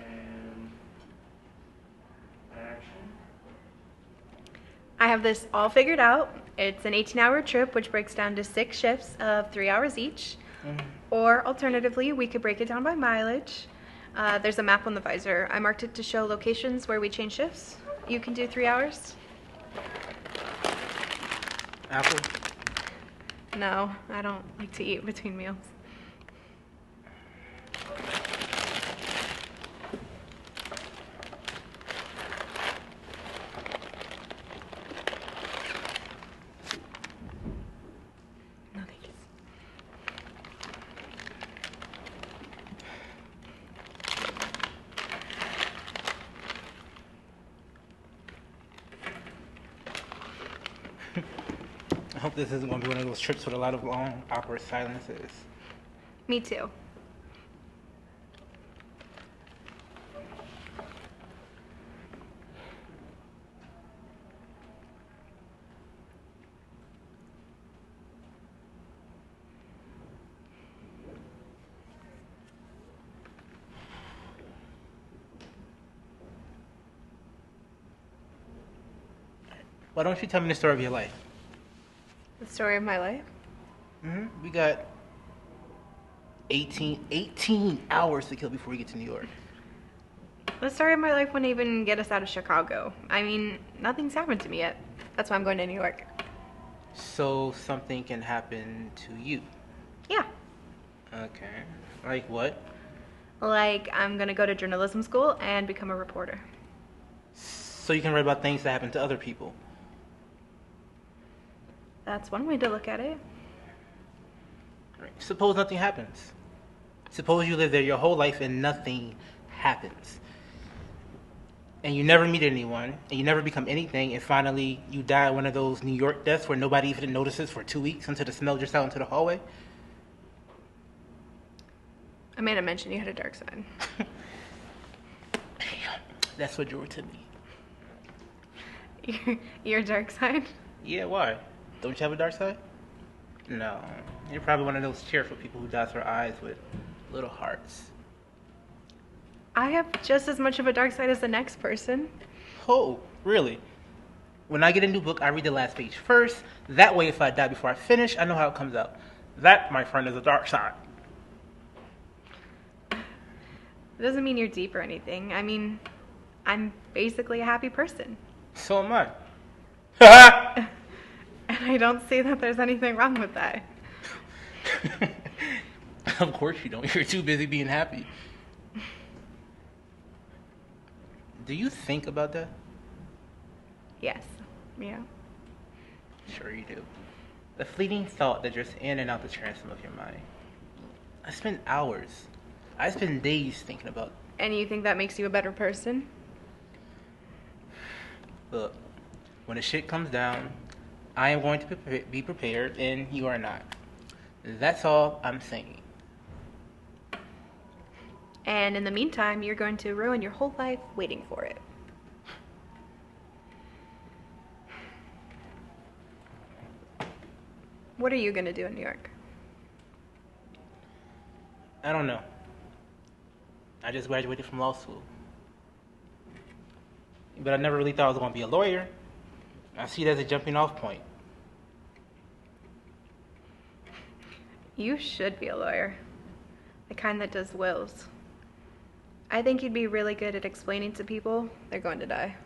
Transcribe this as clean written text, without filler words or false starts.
And action. I have this all figured out. It's an 18-hour trip, which breaks down to 6 shifts of 3 hours each. Or alternatively, we could break it down by mileage. There's a map on the visor. I marked it to show locations where we change shifts. You can do 3 hours. Apple. No, I don't like to eat between meals. No, thank you. I hope this isn't going to be one of those trips with a lot of long, awkward silences. Me too. Why don't you tell me the story of your life? The story of my life. We got 18 hours to kill before we get to New York. The story of my life wouldn't even get us out of Chicago. I mean, nothing's happened to me yet. That's why I'm going to New York. So something can happen to you. Yeah. Okay. Like what? Like, I'm gonna go to journalism school and become a reporter. So you can write about things that happen to other people. That's one way to look at it. Right. Suppose nothing happens. Suppose you live there your whole life and nothing happens. And you never meet anyone, and you never become anything, and finally you die one of those New York deaths where nobody even notices for 2 weeks until the smell just out into the hallway. I made a mention you had a dark side. That's what drew it to me. Your dark side? Yeah, why? Don't you have a dark side? No. You're probably one of those cheerful people who dots their eyes with little hearts. I have just as much of a dark side as the next person. Oh, really? When I get a new book, I read the last page first. That way, if I die before I finish, I know how it comes out. That, my friend, is a dark side. It doesn't mean you're deep or anything. I mean, I'm basically a happy person. So am I. And I don't see that there's anything wrong with that. Of course you don't. You're too busy being happy. Do you think about that? Yes. Yeah. Sure you do. The fleeting thought that drifts in and out the transom of your mind. I spend hours. I spend days thinking about it. And you think that makes you a better person? Look, when the shit comes down, I am going to be prepared, and you are not. That's all I'm saying. And in the meantime, you're going to ruin your whole life waiting for it. What are you going to do in New York? I don't know. I just graduated from law school. But I never really thought I was going to be a lawyer. I see it as a jumping off point. You should be a lawyer. The kind that does wills. I think you'd be really good at explaining to people they're going to die.